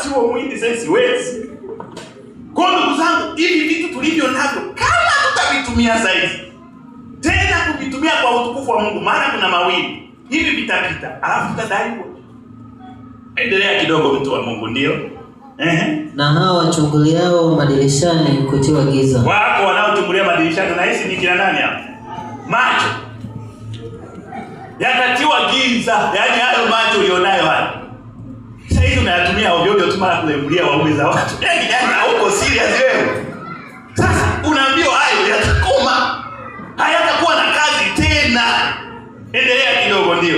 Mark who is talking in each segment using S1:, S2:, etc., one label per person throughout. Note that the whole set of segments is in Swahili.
S1: huo mwindi sasa siwezi. Kwa ndugu zangu, hivi vitu tulivyo navyo kama tutavitumia zaidi, tena kuvitumia kwa utukufu wa Mungu, maana kuna mawili. Hivi vitapita, alafu tutadaiwa. Endelea kidogo mtu wa Mungu, ndio.
S2: Na hao wachunguliao madirishani kutiwa giza.
S1: Wako wanaochungulia madirishani, na hizi ni kina nani hapa? Macho yakatiwa giza, yaani hayo macho ulionayo haya. Sasa hizo unayatumia ovyo ovyo tu, mara kulembulia waume za watu. Yaani huko serious wewe. Sasa unaambiwa hayo yatakoma. Hayatakuwa na kazi tena. Endelea kidogo, ndio.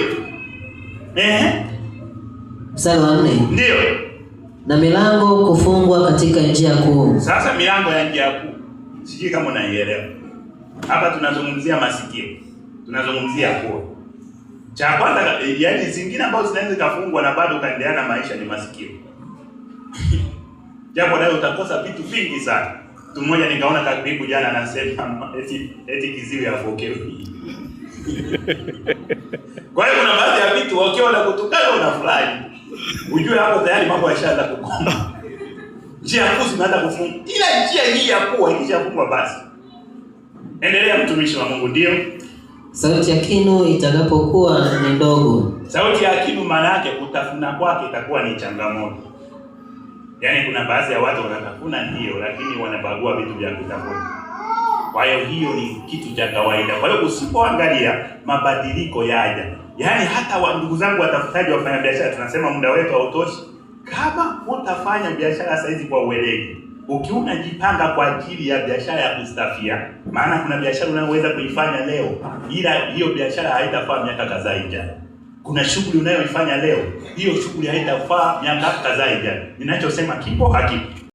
S2: Mstari wa 4.
S1: Ndio.
S2: Na milango kufungwa katika njia kuu.
S1: Sasa milango ya njia kuu, sijui kama unaielewa. Hapa tunazungumzia masikio, tunazungumzia pua. Cha kwanza, yaani zingine ambazo zinaweza kufungwa na bado kaendelea na maisha ni masikio. Japo leo utakosa vitu vingi sana. Mtu mmoja nikaona karibu jana anasema eti kiziwi hapokewi. Kwa hiyo kuna baadhi ya vitu wakiwa na kutukana unafurahi. Ujue hapo tayari mambo yashaanza kukoma. Njia kuu zimeanza kufungwa. Ila njia hii ya pua ikishafungwa basi. Endelea mtumishi wa Mungu, ndio.
S2: Sauti ya kinu itakapokuwa ni ndogo.
S1: Sauti ya kinu maana yake kutafuna kwake itakuwa ni changamoto. Yaani kuna baadhi ya watu wanatafuna ndio, lakini wanabagua vitu vya kutafuna. Kwa hiyo ni kitu cha kawaida. Kwa hiyo usipoangalia mabadiliko yaja. Yaani hata ndugu zangu watafutaji wafanya biashara, tunasema muda wetu hautoshi. Kama utafanya biashara saizi kwa uweledi, ukiwa unajipanga kwa ajili ya biashara ya kustafia, maana kuna biashara unayoweza kuifanya leo, ila hiyo biashara haitafaa miaka kadhaa ijayo. Kuna shughuli unayoifanya leo, hiyo shughuli haitafaa miaka kadhaa ijayo. Ninachosema kipo hakipo.